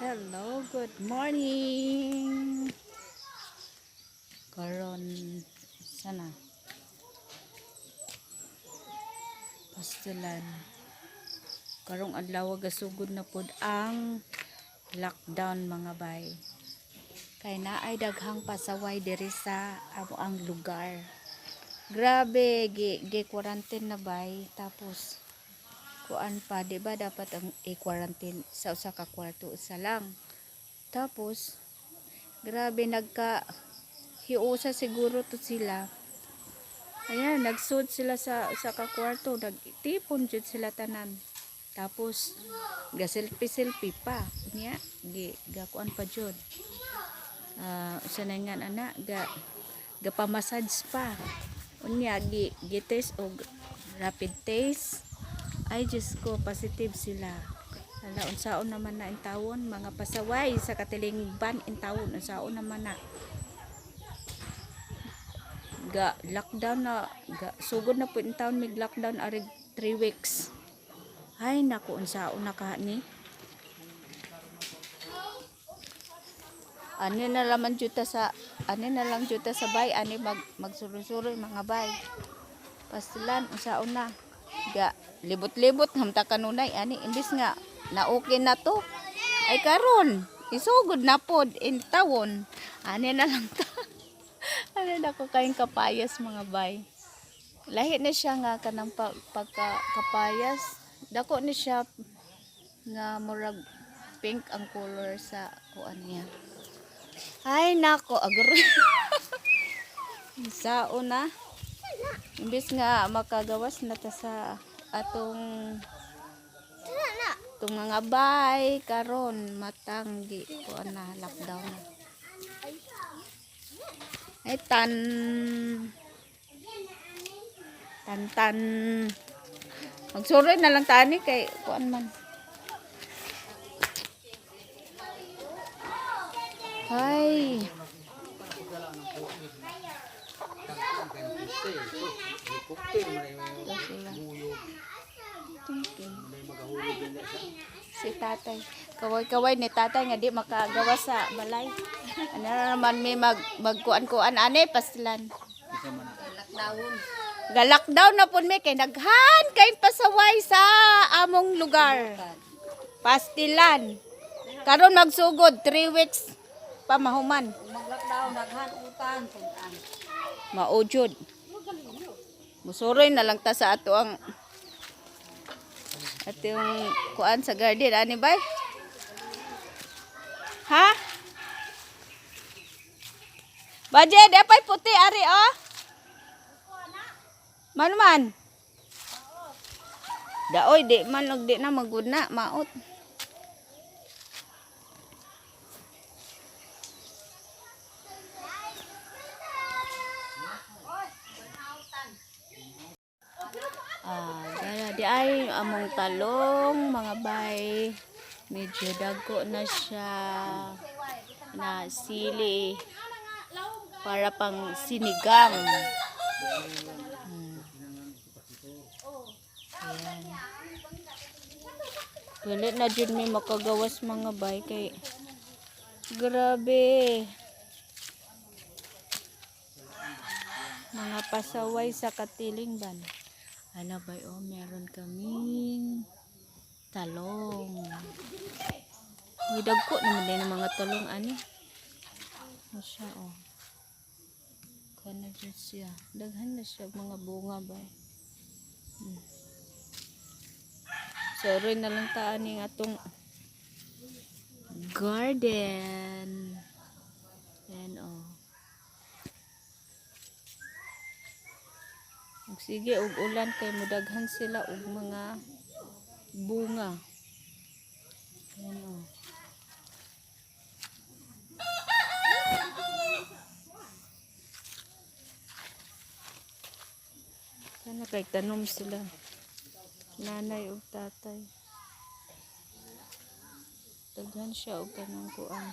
Hello, good morning. Karon sana pastulan. Karong adlaw gasugod na pod ang lockdown mga bay. Kay naay daghang pasaway diri sa amo ang lugar. Grabe, gi quarantine na bay. Tapos kuan pa, di ba dapat ang i-quarantine sa usa ka kwarto isa lang. Tapos grabe hiusa siguro to sila. Ayan, nagsud sila sa kakwarto, nagtipon jud sila tanan. Tapos ga-selfie pa. Nya, gakuan pa jud. Usa na nga ana, gapamassage pa. Unya gi-test og rapid test. Ay Diyos ko, positive sila. Ala, unsaon naman na intawon, mga pasaway sa katilingban intawon, unsaon naman na. Ga lockdown na sugod na po in town mig lockdown ari 3 weeks. Ay naku, unsaon na ka ni ani na laman juta sa bay ani magsuroy-suroy mga bay pastilan unsaon na ga libot-libot hamta kanunay ani imbis nga na okay na to ay karon isugod na pod in tawon ani na lang ta. Ano na ko kayong kapayas mga bay. Lahi na siya nga kanang pagkakapayas. Dako ni siya nga murag pink ang color sa kuan niya. Ay nako, agro. Sao na. Imbis nga makagawas na ta sa atong mga bay karon matanggi kuan na lockdown. Ay tan magsuroy na lang tani kay kuan man. Ay si tatay kaway ni tatay nga di makagawa sa balay. Ano na naman may magkuan-kuan ani pastilan. Lockdown na pud may kay daghan kay pasaway sa among lugar. Pastilan. Karon magsugod 3 weeks pa mahuman. Mag-lockdown daghan utan punan. Maujud. Musuroy na lang ta sa ato ang kuan sa garden ani bay? Ha? Budget, apay puti ari oh. Man. Daoy di man og di na magud na maot. Di ay among talong mga bay. Medyo dagko na siya na sili para pang sinigang. Ayan. Galit na dyan may makagawas mga bay kay grabe. Mga pasaway sa katilingban. Ano ba meron kaming talong. May dagko naman din ng mga talong ani. Masya kana dyan siya. Daghan na siya mga bunga ba. Sorry na lang taan yung atong garden. Ayan sige og ulan kay mudaghan sila og mga bunga. Ayan sana kay tanom sila nanay ug tatay. Daghan siya og kanang kuan.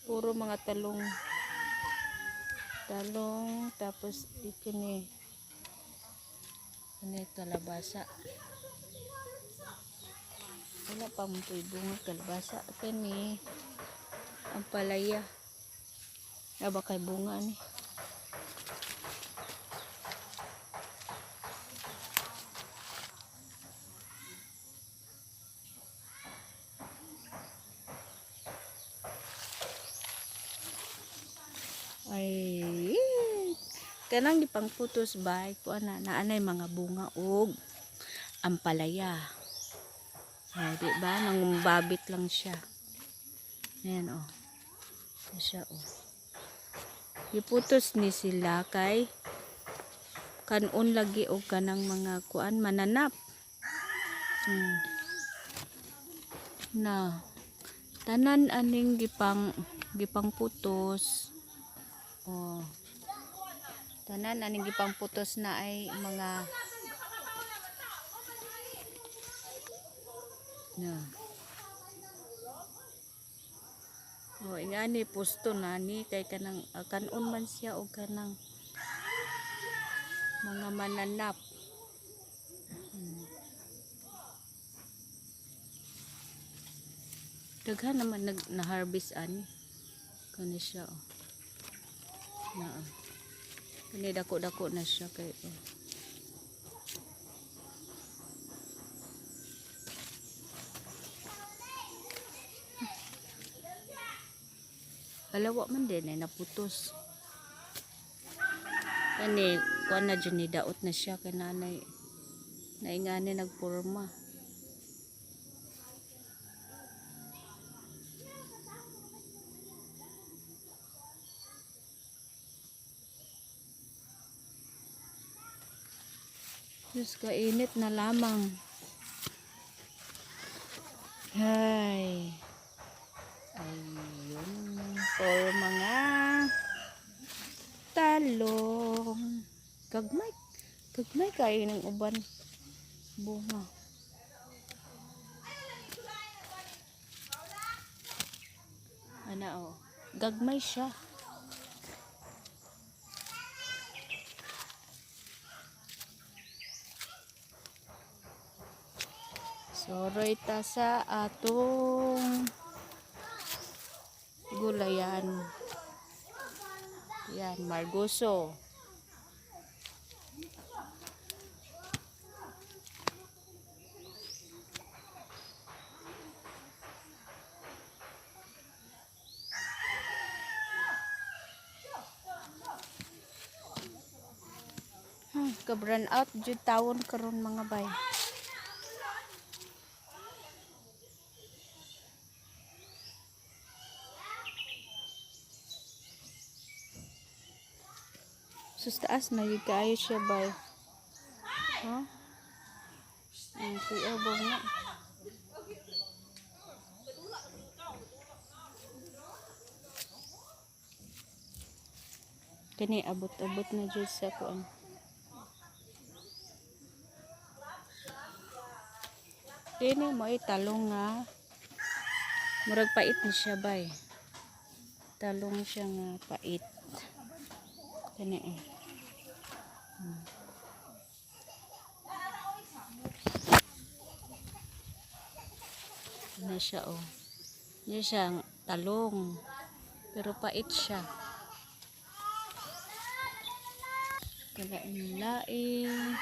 Puro mga talong tapos ikini kalabasa. Wala pa mo ito'y bunga kalabasa. Kani, ang palaya. Aba kay bunga ni. Ay, kanang gipang putos ba ko naanay mga bunga og ampalaya. Ay, di ba nangumbabit lang siya. Ayan oh. Ito siya oh. Giputos ni sila kay kanon lagi og kanang mga kuan mananap. Na tanan aning gipang putos. Oh. Tanan aning gipang putos na ay mga na. Oh, ingani pusto nani kay kanang kanon man siya og kanang mga mananap. Daghan naman na-harvest ani. Kani siya oh. Na. Kani dako-dako na siya kay oh. Alawa man din ay naputos. Kani kuan na dyan ni daot na siya kay nanay. Naingani nagporma. Diyos kainit na lamang. Hay. Ayun. For mga talong. Gagmay. Gagmay kayo ng uban. Bunga. Ana oh. Gagmay siya. Soroy ta sa atong gulayan. Yan, margoso. Kabran out jud tawon karon mga bay. Sus taas na yun kaayo siya bay. Ha? Ang kuya ba nga? Kani abot-abot na jud sa kuan. Kini mo talong nga. Murag pait ni siya bay. Talong siya nga pait. Kani eh. Ano siya oh. Yan siya talong. Pero pait siya. Kalain-lain.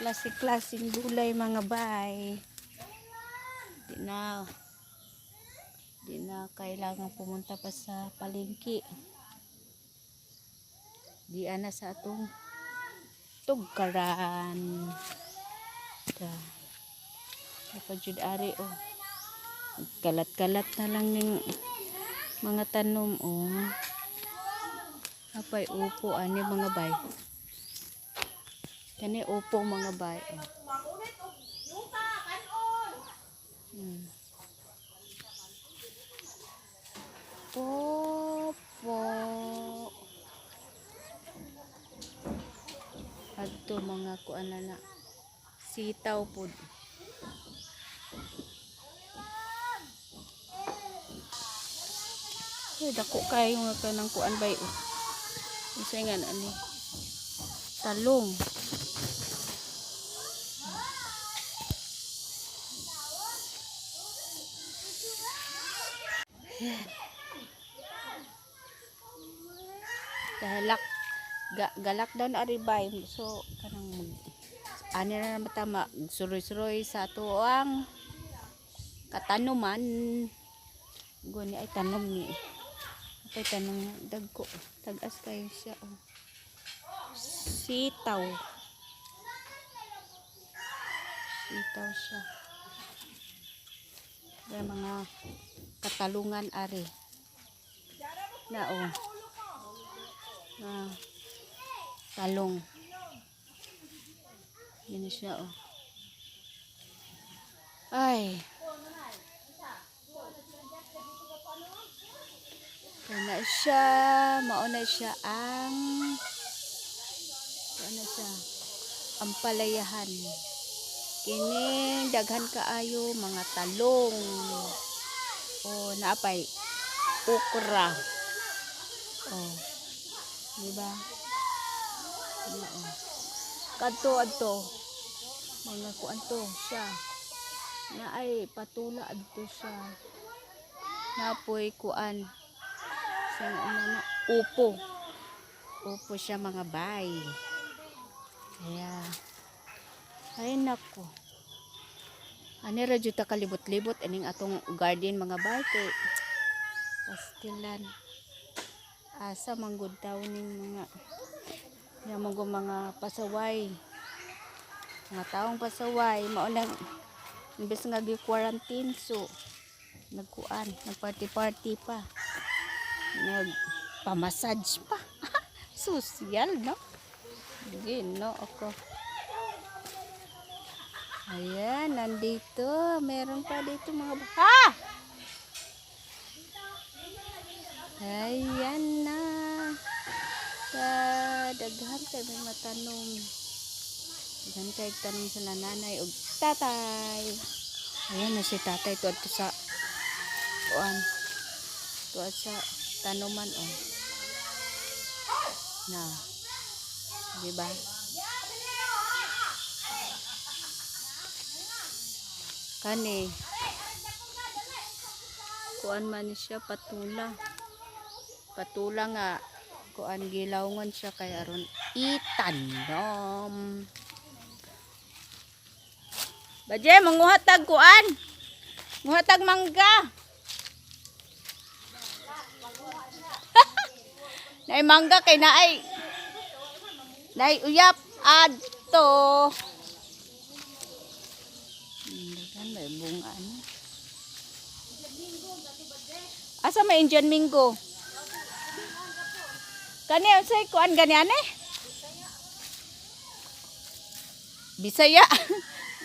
Klase-klaseng gulay mga bay. Di na kailangan pumunta pa sa palengke. Di ana sa atong tugkaran. Napajud ari oh. Kalat-kalat na lang ning mga tanom oh. Apay upo ani mga bay. Kani upo mga bay oh. Popo. Adto mga kuan na sitaw pud. Ay dako kayo nga kanang kuan bay oh. Isa nga ani talong. Galak galak daw na aribay. So kanang ani na naman tama suroy-suroy sa tuang katanuman. Guni ay tanom ni. Ay tanong dagko. Tagas kayo siya. Oh. Sitaw. Sitaw siya. May mga katalungan ari. Na oh. Na talong. Yan siya oh. Ay. Kana siya, mauna siya ang palayahan. Kining daghan kaayo mga talong. O naapay okra. Oh. Di ba? Oo. Kadto adto. Mga kuan to siya. Na ay patula adto siya. Napoy kuan. Sa na upo. Upo siya mga bay. Kaya ay nako. Ani ra jud ta kalibot-libot ining atong garden mga bay kay pastilan. Asa manggod taw ning mga mga pasaway. Mga taong pasaway mao nang imbes nga gi-quarantine so nagkuan, nagparty-party pa. Nagpa-massage pa. Social, no? Gino ako. Ayan, nandito. Meron pa dito mga ha! Ayan na. Daghan kay may matanong. Daghan kay tanong sa nanay ug tatay. Ayan na si tatay tuad to sa kuan. Tuad sa tanuman oh. Na. Di ba? Kani. Kuan man siya patula. Patula nga kuan gilawngon siya kay aron itanom. Baje manguhatag kuan. Nguhatag mangga. Nay mangga kay naay uyap adto. Kan may bunga ano. Asa may Indian Mingo? Kani unsay kuan gani ane? Bisaya.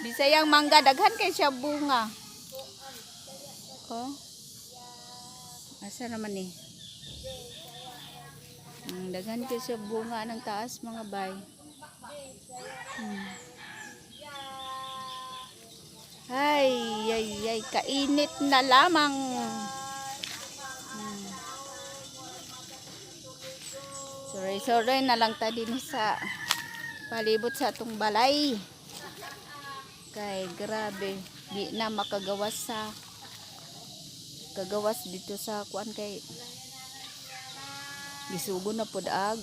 Bisayang mangga daghan kay siya bunga. Ko. Asa naman ni? Daghan kay siya bunga ng taas mga bay. Ay, kainit na lamang. Sorry na lang ta din sa palibot sa atong balay. Kay grabe, di na makagawas dito sa kuan kay gisugo na pud ag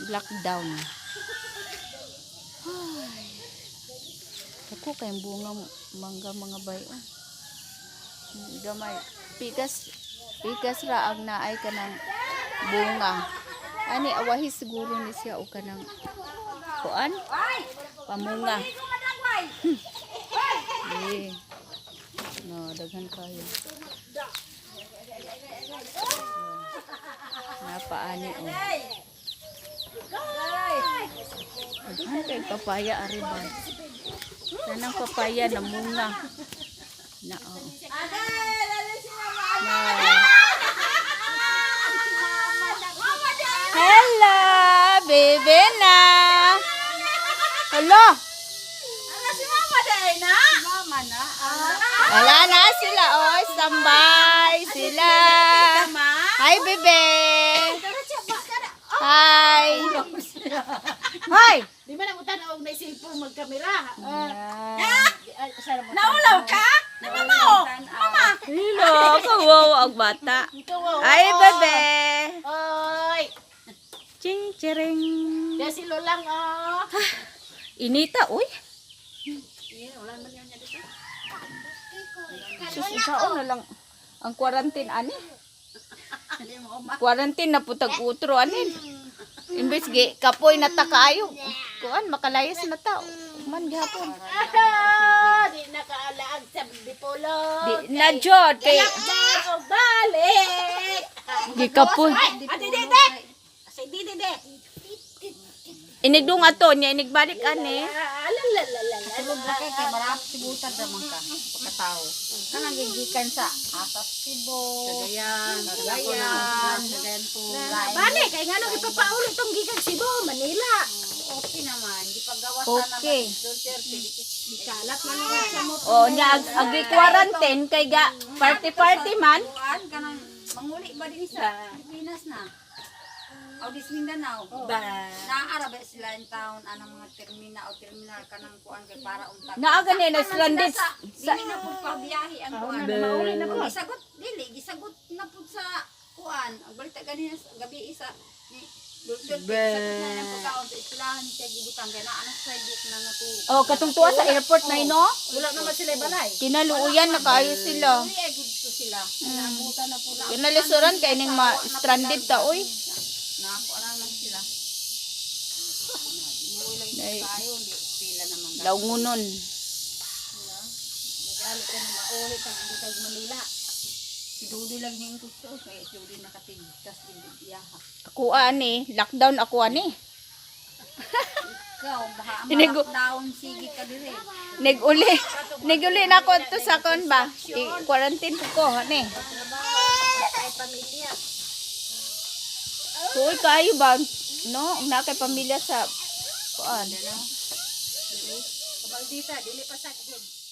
lockdown. Ay. Ako kay bunga mangga mga bay. Gamay pikas ra ang naay kanang bunga. Ani awahi siguro ni siya o kanang kuan pamunga. No, daghan kayo. Napaani oh. Daghan kay papaya ariban. Tanang papaya na munga. Na oh. Hello, baby na. Hello. Si mama dai na. Mama na. Wala na sila, oh, standby sila. Hi, bebe. Hi. Hi. Di ba namutan og may cellphone magkamera? Naulaw ka? Mama. Hello, kawawa ang bata. Ay, bebe. Oy. Ching, chiring. Dia si Lolang oh. Inita, uy. Wala man yan dito. Sus, isaon na lang ang quarantine, ani. Hindi mo ma. Quarantine na putag utro, anin. Imbes gi, kapoy na takayo. Kuan, makalayas na tao. Man, gihapon. Di nakaalaag sa bipulo. Di na, Jod. Kay, Dako balik. gi kapoy. Ate Dede. Si Dede. Inigdong ato niya, inigbalik, ani. Tulog na kay marap sibutan ramang ka pagkatao. Kanang gigikan sa Asas Cebu. Cagayan po. Bani kay ngano ipapaulo tong gikan Cebu, Manila. Okay naman, di paggawas Okay. Di kalat man ang sa mo. O, niya, agi quarantine, kay ga, party-party man. Kuan kanang manguli ba din sa Pinas na? Audis Mindanao. Naarabe sila in town anang mga terminal kanang kuan kay para unta. Naaga nila, stranded. Dili na pud pabiyahe ang kuan. Mauli na po. Gisagot na pud sa kuan. Ang balita ganina gabi isa ni Dulce sagot na ang pagkaon sa eskwelahan kay gibutang kay naa nang side na nato. O, katong tuwa sa airport na ino. Wala naman sila balay. Kinaluuyan na kayo sila. Dili ay gudto sila. Nabutan na pula. Kinalisuran kay ning ma-stranded ta, oy. Nakakuan na sila. Ay, Tayo di pila naman. laungunon. Magalit ka na maulit ang butag Manila. Si Dudu lang yung gusto. Kaya si Dudu nakatigtas din iyaha. Ako ani, lockdown ako ani. Ikaw, baka ang Inigo- lockdown, sige ka dire. Niguli na ako to sa kon ba? I-quarantine ko, ani. Ay, pamilya. Tuoy kayo ba? No, na kay pamilya sa kuan. Kabaldita, dili pa sakit.